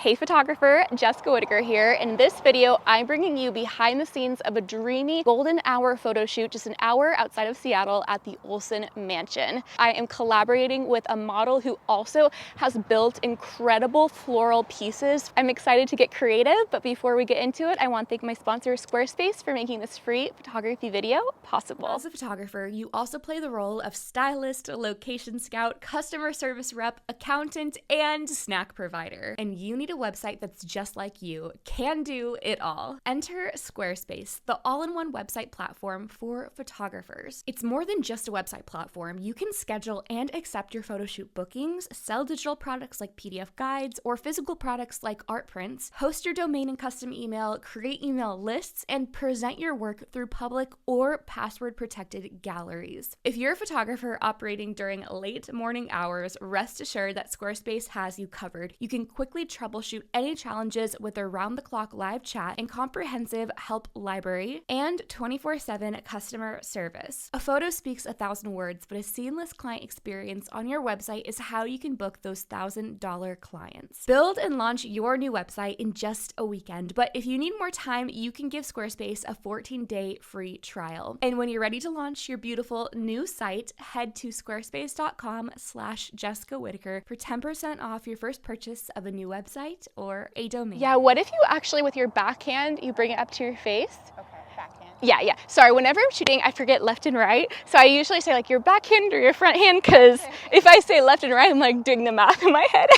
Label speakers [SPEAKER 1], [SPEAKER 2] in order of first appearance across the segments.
[SPEAKER 1] Hey photographer, Jessica Whitaker here. In this video, I'm bringing you behind the scenes of a dreamy golden hour photo shoot just an hour outside of Seattle at the Olsen Mansion. I am collaborating with a model who also has built incredible floral pieces. I'm excited to get creative, but before we get into it, I want to thank my sponsor Squarespace for making this free photography video possible. As a photographer, you also play the role of stylist, location scout, customer service rep, accountant, and snack provider. And you need a website that's just like you, can do it all. Enter Squarespace, the all-in-one website platform for photographers. It's more than just a website platform. You can schedule and accept your photo shoot bookings, sell digital products like PDF guides, or physical products like art prints, host your domain and custom email, create email lists, and present your work through public or password-protected galleries. If you're a photographer operating during late morning hours, rest assured that Squarespace has you covered. You can quickly troubleshoot any challenges with their round-the-clock live chat and comprehensive help library and 24/7 customer service. A photo speaks 1,000 words, but a seamless client experience on your website is how you can book those $1,000 clients. Build and launch your new website in just a weekend, but if you need more time, you can give Squarespace a 14-day free trial. And when you're ready to launch your beautiful new site, head to squarespace.com/Jessica Whitaker for 10% off your first purchase of a new website or a domain. Yeah, what if you actually, with your backhand, you bring it up to your face?
[SPEAKER 2] Okay, backhand.
[SPEAKER 1] Yeah. Sorry, whenever I'm shooting, I forget left and right. So I usually say like your backhand or your front hand, because if I say left and right, I'm like doing the math in my head.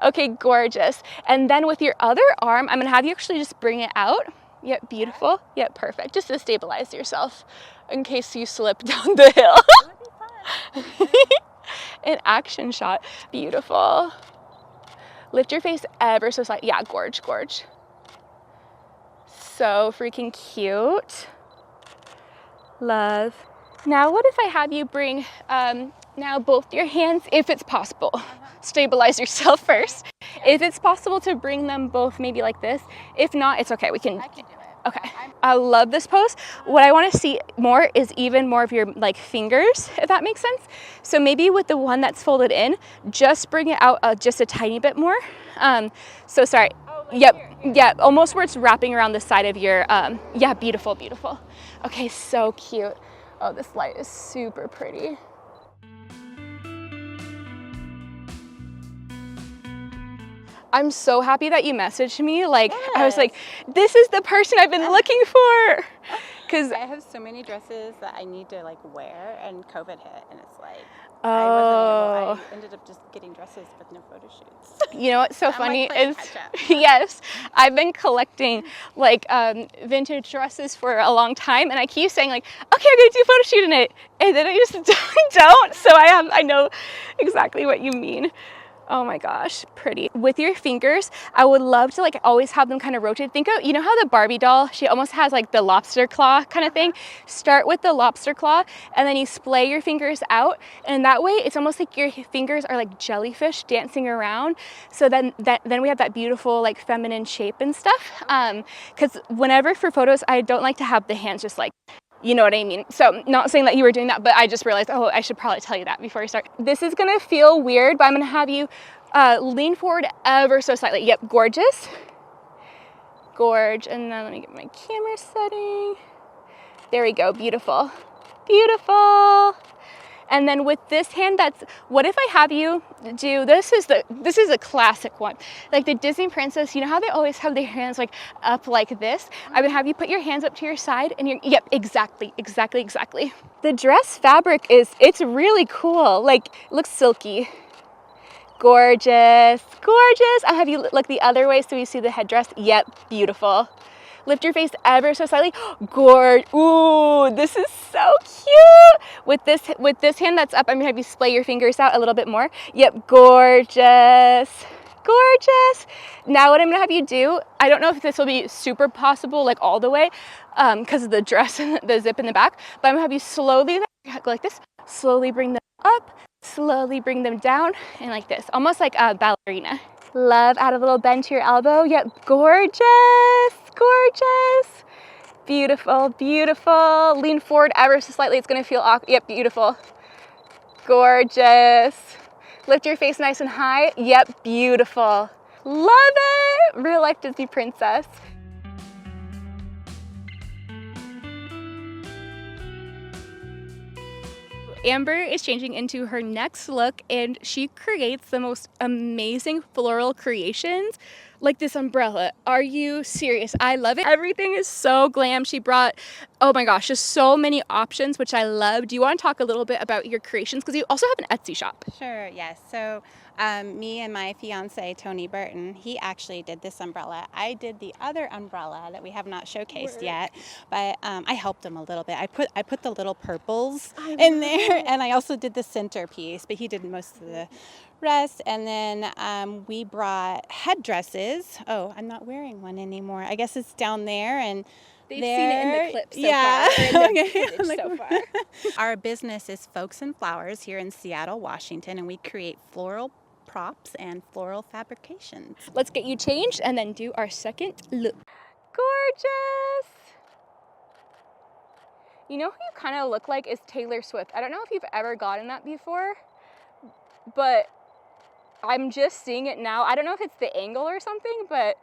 [SPEAKER 1] Okay, gorgeous. And then with your other arm, I'm gonna have you actually just bring it out. Yep, beautiful. Yep, perfect. Just to stabilize yourself in case you slip down the hill.
[SPEAKER 2] That would be fun.
[SPEAKER 1] An action shot. Beautiful. Lift your face ever so slightly. Yeah, gorge. So freaking cute. Love. Now what if I have you bring now both your hands, if it's possible. Stabilize yourself first. If it's possible to bring them both maybe like this. If not, it's okay. We can.
[SPEAKER 2] I can do it.
[SPEAKER 1] Okay. I love this pose. What I want to see more is even more of your like fingers, if that makes sense. So maybe with the one that's folded in, just bring it out just a tiny bit more. So sorry.
[SPEAKER 2] Oh, like
[SPEAKER 1] Yep.
[SPEAKER 2] here.
[SPEAKER 1] Yeah, almost where it's wrapping around the side of your, yeah, beautiful. Okay, so cute. Oh, this light is super pretty. I'm so happy that you messaged me. Like,
[SPEAKER 2] Yes.
[SPEAKER 1] I was like, this is the person I've been looking for. Because
[SPEAKER 2] I have so many dresses that I need to like wear, and COVID hit, and it's like
[SPEAKER 1] Oh.
[SPEAKER 2] I ended up just getting dresses with no photo shoots.
[SPEAKER 1] You know what's so
[SPEAKER 2] I'm,
[SPEAKER 1] funny
[SPEAKER 2] like, playing
[SPEAKER 1] is,
[SPEAKER 2] catch up.
[SPEAKER 1] yes, I've been collecting like vintage dresses for a long time, and I keep saying like, okay, I'm gonna do a photo shoot in it, and then I just don't. So I know exactly what you mean. Oh my gosh, pretty. With your fingers, I would love to like always have them kind of rotate. Think of, you know how the Barbie doll, she almost has like the lobster claw kind of thing? Start with the lobster claw and then you splay your fingers out. And that way it's almost like your fingers are like jellyfish dancing around. So then we have that beautiful like feminine shape and stuff. Because whenever for photos, I don't like to have the hands just like, you know what I mean? So not saying that you were doing that, but I just realized, oh, I should probably tell you that before you start. This is gonna feel weird, but I'm gonna have you lean forward ever so slightly. Yep, gorgeous. Gorge, and then let me get my camera setting. There we go, beautiful. And then with this hand, what if I have you do, this is a classic one. Like the Disney princess, you know how they always have their hands like up like this? I would have you put your hands up to your side and yep, exactly. The dress fabric it's really cool. Like, it looks silky. Gorgeous. I'll have you look the other way so you see the headdress. Yep, beautiful. Lift your face ever so slightly. Gorge. Ooh, this is so cute. With this hand that's up, I'm gonna have you splay your fingers out a little bit more. Yep, gorgeous. Now what I'm gonna have you do, I don't know if this will be super possible like all the way because of the dress and the zip in the back, but I'm gonna have you slowly go like this, slowly bring them up, slowly bring them down, and like this, almost like a ballerina. Love, add a little bend to your elbow. Yep, gorgeous. Beautiful. Lean forward ever so slightly. It's gonna feel awkward. Yep, beautiful. Gorgeous. Lift your face nice and high. Yep, beautiful. Love it! Real life Disney princess. Amber is changing into her next look and she creates the most amazing floral creations like this umbrella. Are you serious? I love it. Everything is so glam. She brought, oh my gosh, just so many options, which I love. Do you want to talk a little bit about your creations? Because you also have an Etsy shop.
[SPEAKER 2] Sure, yes. So me and my fiance, Tony Burton, he actually did this umbrella. I did the other umbrella that we have not showcased yet, but I helped him a little bit. I put the little purples in there, and I also did the centerpiece, but he did most of the rest. And then we brought headdresses. Oh, I'm not wearing one anymore. I guess it's down there, and
[SPEAKER 1] They've seen it in the clip so
[SPEAKER 2] yeah.
[SPEAKER 1] far, or in the footage so far.
[SPEAKER 2] Our business is Folks and Flowers here in Seattle, Washington, and we create floral props and floral fabrications.
[SPEAKER 1] Let's get you changed and then do our second look. Gorgeous! You know who you kind of look like is Taylor Swift. I don't know if you've ever gotten that before, but I'm just seeing it now. I don't know if it's the angle or something, but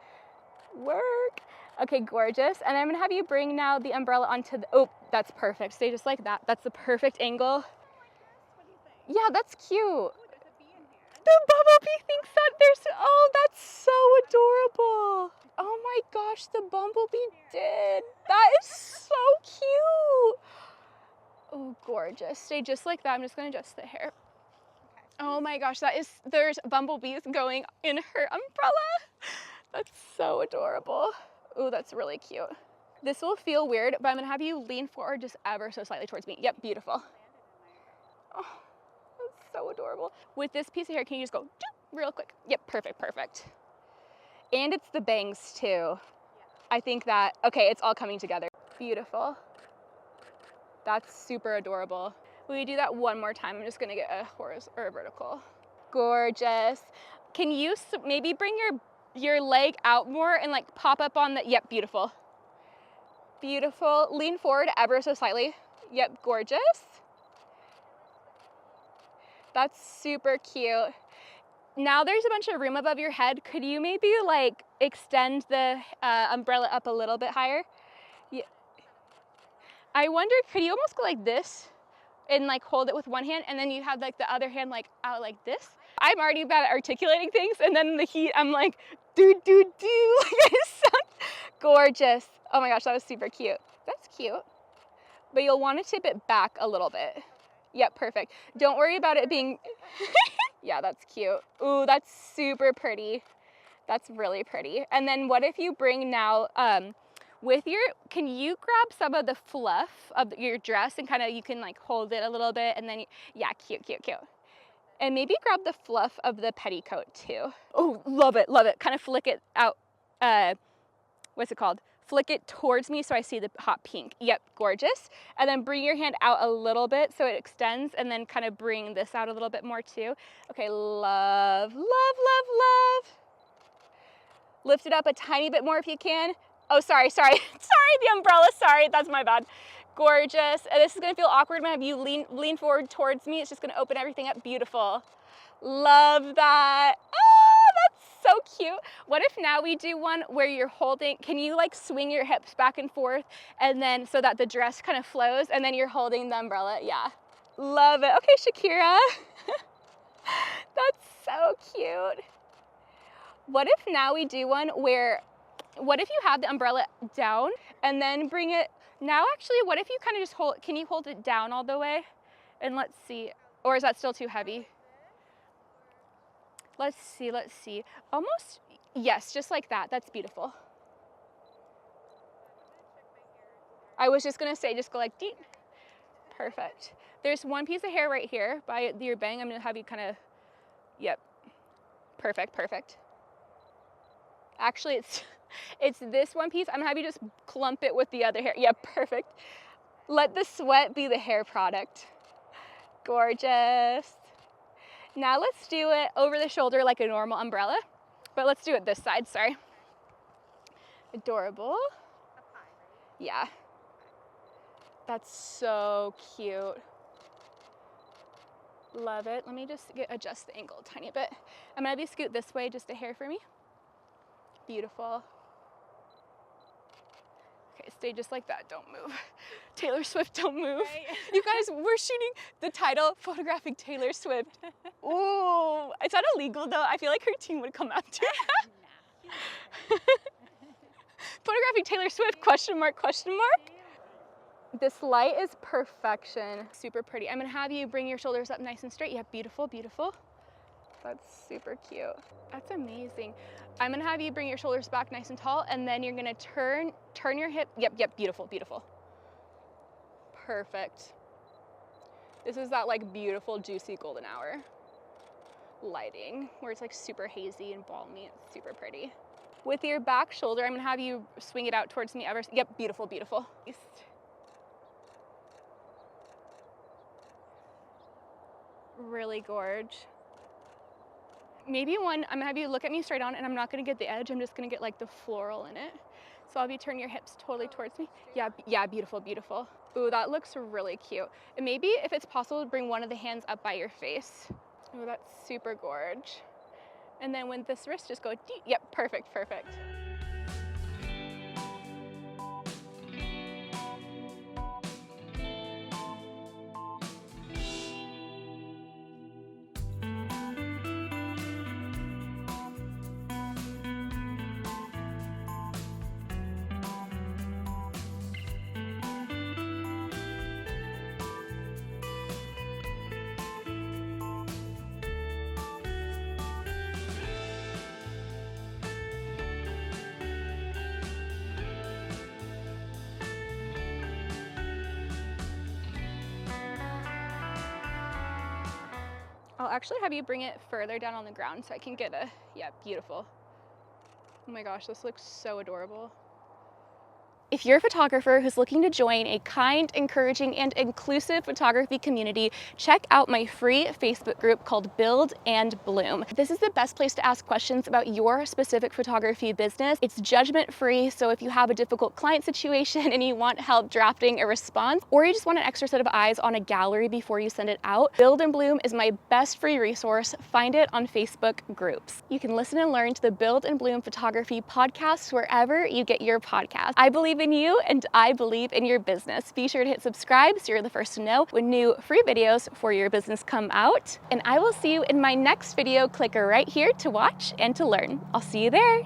[SPEAKER 1] work. Okay, gorgeous. And I'm gonna have you bring now the umbrella onto the, oh, that's perfect. Stay just like that. That's the perfect angle. Yeah, that's cute. Ooh, there's a bee in here. The bumblebee thinks that there's, oh, that's so adorable. Oh my gosh, the bumblebee did. That is so cute. Oh, gorgeous. Stay just like that. I'm just gonna adjust the hair. Oh my gosh, that is, there's bumblebees going in her umbrella. That's so adorable. Ooh, that's really cute. This will feel weird, but I'm gonna have you lean forward just ever so slightly towards me. Yep, beautiful. Oh, that's so adorable. With this piece of hair, can you just go real quick? Yep, perfect, perfect. And it's the bangs too. I think that, okay, it's all coming together. Beautiful. That's super adorable. Will you do that one more time? I'm just gonna get a horizontal or a vertical. Gorgeous. Can you maybe bring your leg out more and like pop up on the, yep, beautiful. Beautiful. Lean forward ever so slightly. Yep, gorgeous. That's super cute. Now there's a bunch of room above your head. Could you maybe like extend the umbrella up a little bit higher? Yeah. I wonder, could you almost go like this and like hold it with one hand and then you have like the other hand like out like this? I'm already bad at articulating things and then in the heat I'm like, do. It sounds gorgeous. Oh my gosh, that was super cute. That's cute. But you'll want to tip it back a little bit. Yep, perfect. Don't worry about it being, yeah, that's cute. Ooh, that's super pretty. That's really pretty. And then what if you bring now, with your, can you grab some of the fluff of your dress and kind of, you can like hold it a little bit and then, yeah, cute. And maybe grab the fluff of the petticoat too. Oh, love it. Kind of flick it out, what's it called? Flick it towards me so I see the hot pink. Yep, gorgeous. And then bring your hand out a little bit so it extends and then kind of bring this out a little bit more too. Okay, love. Lift it up a tiny bit more if you can. Oh, sorry, the umbrella, sorry, that's my bad. Gorgeous. And this is gonna feel awkward. I'm gonna have you lean forward towards me. It's just gonna open everything up, beautiful. Love that. Oh, that's so cute. What if now we do one where you're holding, can you like swing your hips back and forth and then so that the dress kind of flows and then you're holding the umbrella? Yeah, love it. Okay, Shakira. That's so cute. What if now we do one where, what if you have the umbrella down and then bring it, now actually, what if you kind of just hold, can you hold it down all the way? And let's see, or is that still too heavy? Let's see. Almost, yes, just like that. That's beautiful. I was just gonna say, just go like deep. Perfect. There's one piece of hair right here by your bang. I'm gonna have you kind of, yep. Perfect. Actually, it's this one piece. I'm gonna have you just clump it with the other hair. Yeah, perfect. Let the sweat be the hair product. Gorgeous. Now let's do it over the shoulder like a normal umbrella, but let's do it this side, sorry. Adorable. Yeah. That's so cute. Love it. Let me just adjust the angle a tiny bit. I'm gonna have you scoot this way just a hair for me. Beautiful. Okay, stay just like that, don't move. Taylor Swift, don't move.
[SPEAKER 2] Right.
[SPEAKER 1] You guys, we're shooting the title, Photographing Taylor Swift. Ooh, is that illegal though? I feel like her team would come after. Photographing Taylor Swift, question mark, question mark. This light is perfection. Super pretty. I'm gonna have you bring your shoulders up nice and straight. Yeah, beautiful, beautiful. That's super cute. That's amazing. I'm gonna have you bring your shoulders back nice and tall, and then you're gonna turn your hip. Yep, beautiful, beautiful. Perfect. This is that like beautiful, juicy golden hour lighting where it's like super hazy and balmy. It's super pretty. With your back shoulder, I'm gonna have you swing it out towards me ever. Yep, beautiful, beautiful. Really gorge. Maybe one, I'm gonna have you look at me straight on, and I'm not gonna get the edge, I'm just gonna get like the floral in it. So I'll have you turn your hips totally towards me. Yeah, beautiful, beautiful. Ooh, that looks really cute. And maybe if it's possible, bring one of the hands up by your face. Ooh, that's super gorge. And then when this wrist, just go, yep, perfect, perfect. I'll actually have you bring it further down on the ground so I can get a, yeah, beautiful. Oh my gosh, this looks so adorable. If you're a photographer who's looking to join a kind, encouraging, and inclusive photography community, check out my free Facebook group called Build and Bloom. This is the best place to ask questions about your specific photography business. It's judgment-free, so if you have a difficult client situation and you want help drafting a response, or you just want an extra set of eyes on a gallery before you send it out, Build and Bloom is my best free resource. Find it on Facebook groups. You can listen and learn to the Build and Bloom Photography podcast wherever you get your podcast. I believe in you and I believe in your business. Be sure to hit subscribe so you're the first to know when new free videos for your business come out. And I will see you in my next video. Click right here to watch and to learn. I'll see you there.